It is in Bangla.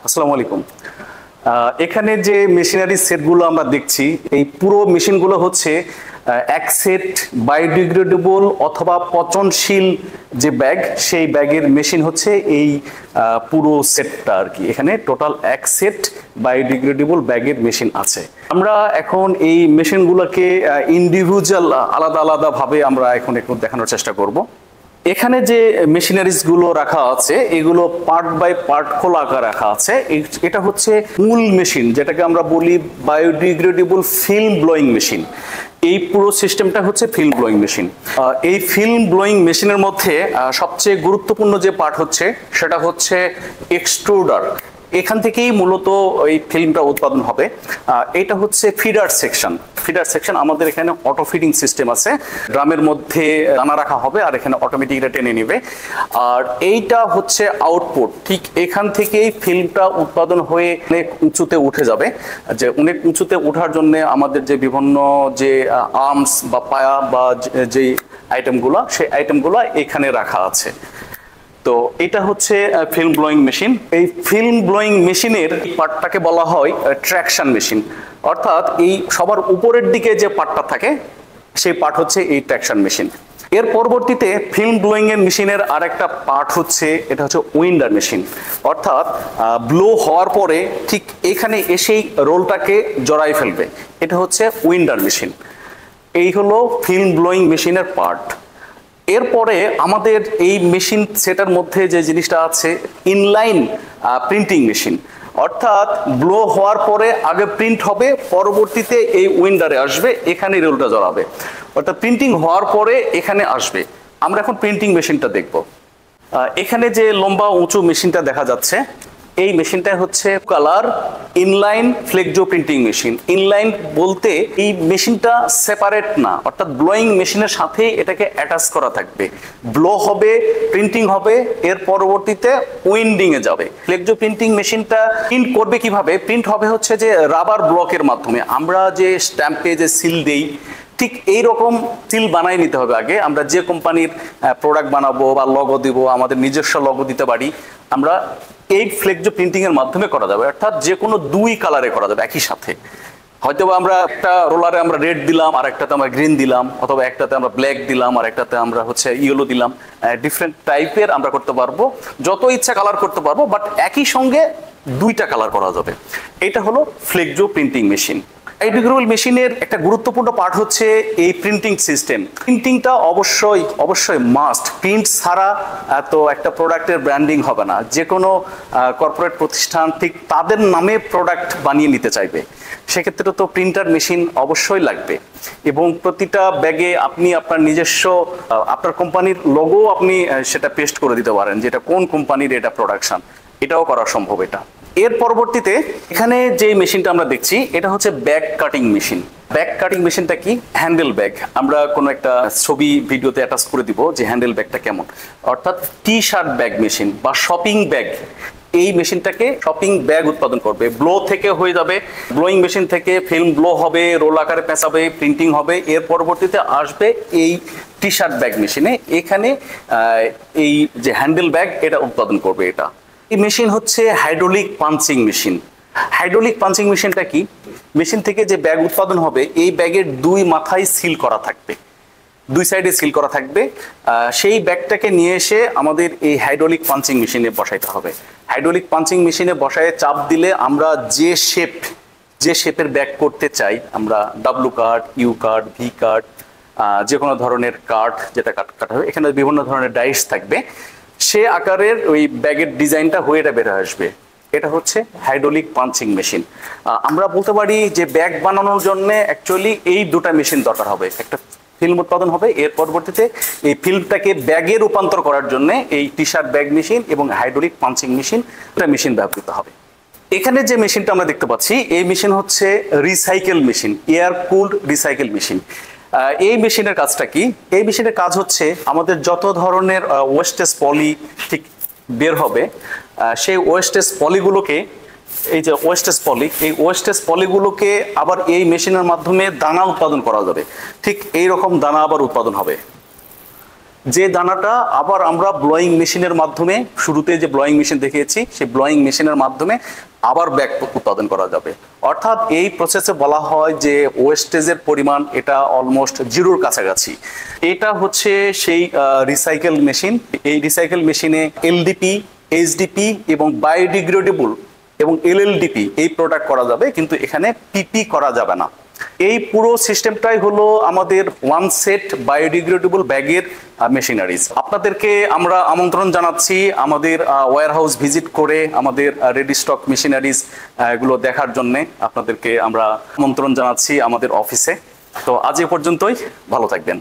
আসসালামু আলাইকুম। এখানে যে মেশিনারি সেটগুলো আমরা দেখছি, এই পুরো মেশিনগুলো হচ্ছে এক সেট বায়োডিগ্রেডেবল অথবা পচনশীল যে ব্যাগ, সেই ব্যাগের মেশিন হচ্ছে এই পুরো সেটটা আর কি। এখানে টোটাল এক সেট বায়োডিগ্রেডেবল ব্যাগের মেশিন আছে। আমরা এখন এই মেশিনগুলোকে ইন্ডিভিজুয়াল আলাদা আলাদা ভাবে আমরা এখন একটু দেখানোর চেষ্টা করব। এখানে যে মেশিনারিজ গুলো রাখা আছে এগুলো পার্ট বাই পার্ট খোলা আকারে রাখা আছে। এটা হচ্ছে মূল মেশিন, যেটাকে আমরা বলি বায়োডিগ্রেডেবল ফিল্ম ব্লোয়িং মেশিন। এই পুরো সিস্টেমটা হচ্ছে ফিল্ম ব্লোয়িং মেশিন। এই ফিল্ম ব্লোয়িং মেশিনের মধ্যে সবচেয়ে গুরুত্বপূর্ণ যে পার্ট হচ্ছে সেটা হচ্ছে এক্সট্রুডার। এখান থেকেই মূলত এই ফিল্মটা উৎপাদন হবে। এটা হচ্ছে ফিডার সেকশন। ফিডার সেকশন আমাদের এখানে অটো ফিডিং সিস্টেম আছে, ড্রামের মধ্যে দানা রাখা হবে আর এখানে অটোমেটিক এটা টেনে নেবে। আর এইটা হচ্ছে আউটপুট। ঠিক এখান থেকেই ফিল্মটা উৎপাদন হয়ে অনেক উঁচুতে উঠে যাবে। যে অনেক উঁচুতে ওঠার জন্য আমাদের যে বিভিন্ন যে আর্মস বা পায়া বা যে আইটেমগুলো, সেই আইটেমগুলো এখানে রাখা আছে। তো এটা হচ্ছে ফিল্ম ব্লোয়িং মেশিন। এই ফিল্ম ব্লোয়িং মেশিনের পার্টটাকে বলা হয় ট্র্যাকশন মেশিন, অর্থাৎ এই সবার উপরের দিকে যে পার্টটা থাকে সেই পার্ট হচ্ছে এই ট্র্যাকশন মেশিন। এর পরবর্তীতে ফিল্ম ব্লোয়িং এর মেশিনের আরেকটা পার্ট হচ্ছে এটা হচ্ছে উইন্ডার মেশিন, অর্থাৎ ব্লো হওয়ার পরে ঠিক এখানে এসেই রোলটাকে জড়াই ফেলবে। এটা হচ্ছে উইন্ডার মেশিন। এই হলো ফিল্ম ব্লোয়িং মেশিনের পার্ট। এরপরে আমাদের এই মেশিন সেটার মধ্যে যে জিনিসটা আছে ইনলাইন প্রিন্টিং মেশিন, অর্থাৎ ব্লো হওয়ার পরে আগে প্রিন্ট হবে, পরবর্তীতে এই উইন্ডারে আসবে, এখানে রোলটা জড়াবে, অর্থাৎ প্রিন্টিং হওয়ার পরে এখানে আসবে। আমরা এখন প্রিন্টিং মেশিনটা দেখব। এখানে যে লম্বা উঁচু মেশিনটা দেখা যাচ্ছে, এই মেশিনটা হচ্ছে colour inline flexo printing machine. Inline বলতে এই মেশিনটা সেপারেট না, অর্থাৎ ব্লোয়িং মেশিনের সাথে এটাকে অ্যাটাচ করা থাকবে। ব্লো হবে, প্রিন্টিং হবে, এর পরবর্তীতে উইন্ডিং এ যাবে। ফ্লেক্সো প্রিন্টিং মেশিনটা প্রিন্ট করবে কিভাবে? প্রিন্ট হবে হচ্ছে যে রাবার ব্লকের মাধ্যমে। আমরা যে স্ট্যাম্পে যে সিল দেই, ঠিক এইরকম সিল বানাই নিতে হবে আগে। আমরা যে কোম্পানির প্রোডাক্ট বানাবো বা লগো দিব, আমাদের নিজস্ব লগো দিতে পারি, আমরা এই ফ্লেক্সো প্রিন্টিং এর মাধ্যমে করা যাবে, অর্থাৎ যে কোনো দুই কালারে করা যাবে একই সাথে। হয়তো আমরা একটা রোলারে আমরা রেড দিলাম, আর একটাতে আমরা গ্রিন দিলাম, অথবা একটাতে আমরা ব্ল্যাক দিলাম, আর একটাতে আমরা হচ্ছে ইয়েলো দিলাম। ডিফারেন্ট টাইপের আমরা করতে পারবো, যত ইচ্ছা কালার করতে পারবো, বাট একই সঙ্গে দুইটা কালার করা যাবে। এটা হলো ফ্লেক্সো প্রিন্টিং মেশিন। বায়োডিগ্রেডেবল মেশিনের একটা গুরুত্বপূর্ণ পার্ট হচ্ছে এই প্রিন্টিং সিস্টেম। প্রিন্টিংটা অবশ্যই অবশ্যই মাস্ট। প্রিন্ট ছাড়া তো একটা প্রোডাক্টের ব্র্যান্ডিং হবে না। যে কোনো কর্পোরেট প্রতিষ্ঠান ঠিক তাদের নামে প্রোডাক্ট বানিয়ে নিতে চাইবে, সেক্ষেত্রে তো প্রিন্টার মেশিন অবশ্যই লাগবে। এবং প্রতিটা ব্যাগে আপনি আপনার নিজস্ব আপনার কোম্পানির লোগো আপনি সেটা পেস্ট করে দিতে পারেন, যেটা কোন কোম্পানির এটা প্রোডাকশন, এটাও করা সম্ভব। এটা এর পরবর্তীতে এখানে যে মেশিনটা আমরা দেখছি এটা হচ্ছে bag cutting machine. Bag cutting মেশিনটা কি? Handle bag. আমরা কোনো একটা ছবি ভিডিওতে অ্যাটাচ করে দিব যে হ্যান্ডেল ব্যাগটা কেমন, অর্থাৎ টি শার্ট ব্যাগ মেশিন বা শপিং ব্যাগ। এই মেশিনটাকে শপিং ব্যাগ উৎপাদন করবে। ব্লো থেকে হয়ে যাবে, ব্লোয়িং মেশিন থেকে ফিল্ম ব্লো হবে, রোল আকারে পেঁচাবে, প্রিন্টিং হবে, এর পরবর্তীতে আসবে এই টি শার্ট ব্যাগ মেশিনে। এখানে এই যে হ্যান্ডেল ব্যাগ এটা উৎপাদন করবে। এটা এই মেশিন হচ্ছে hydraulic punching machine. Hydraulic punching মেশিনটা কি? মেশিন থেকে যে ব্যাগ উৎপাদন হবে এই ব্যাগের দুই মাথায় সিল করা থাকবে, দুই সাইডে সিল করা থাকবে। সেই ব্যাগটাকে নিয়ে এসে আমাদের এই হাইড্রোলিক পাঞ্চিং মেশিনে বসাইতে হবে। হাইড্রোলিক পাঞ্চিং মেশিনে বসায় চাপ দিলে আমরা যে শেপের ব্যাগ করতে চাই, আমরা W cut, U cut, V cut, যে কোনো ধরনের কাট যেটা কাটা হবে, এখানে বিভিন্ন ধরনের ডাইস থাকবে, সে আকারের ওই ব্যাগের ডিজাইনটা হয়ে এটা বের আসবে। এটা হচ্ছে হাইড্রোলিক পাঞ্চিং মেশিন। আমরা বলতে পারি যে ব্যাগ বানানোর জন্য অ্যাকচুয়ালি এই দুটা মেশিন দরকার হবে। একটা ফিল্ম উৎপাদন হবে, এর পরবর্তীতে এই ফিল্মটাকে ব্যাগে রূপান্তর করার জন্য এই টি শার্ট ব্যাগ মেশিন এবং হাইড্রোলিক পাঞ্চিং মেশিন, এটা মেশিন ব্যবহৃত হবে। এখানে যে মেশিনটা আমরা দেখতে পাচ্ছি এই মেশিন হচ্ছে recycle machine, air cooled recycle machine. এই মেশিনের কাজটা কি? এই মেশিনের কাজ হচ্ছে আমাদের যত ধরনের ওয়েস্টেজ পলি ঠিক বের হবে, সেই ওয়েস্টেজ পলিগুলোকে, এই যে ওয়েস্টেজ পলি, এই ওয়েস্টেজ পলিগুলোকে আবার এই মেশিনের মাধ্যমে দানা উৎপাদন করা যাবে। ঠিক এই রকম দানা আবার উৎপাদন হবে। যে দানাটা আবার আমরা ব্লোয়িং মেশিনের মাধ্যমে, শুরুতে যে ব্লোয়িং মেশিন দেখিয়েছি সেই ব্লোয়িং মেশিনের মাধ্যমে আবার ব্যাগ উৎপাদন করা যাবে। অর্থাৎ এই প্রসেসে বলা হয় যে ওয়েস্টেজের পরিমাণ এটা অলমোস্ট জিরোর কাছাকাছি। এটা হচ্ছে সেই রিসাইকেল মেশিন। এই রিসাইকেল মেশিনে এলডিপি, এইচডিপি এবং বায়োডিগ্রেডেবল এবং এলএলডিপি এই প্রোডাক্ট করা যাবে, কিন্তু এখানে পিপি করা যাবে না। এই পুরো সিস্টেমটাই হলো আমাদের ওয়ান সেট বায়োডিগ্রেডেবল ব্যাগের মেশিনারিজ। আপনাদেরকে আমরা আমন্ত্রণ জানাচ্ছি আমাদের ওয়্যার হাউস ভিজিট করে আমাদের রেডি স্টক মেশিনারিজ এগুলো দেখার জন্য। আপনাদেরকে আমরা আমন্ত্রণ জানাচ্ছি আমাদের অফিসে। তো আজ এ পর্যন্তই, ভালো থাকবেন।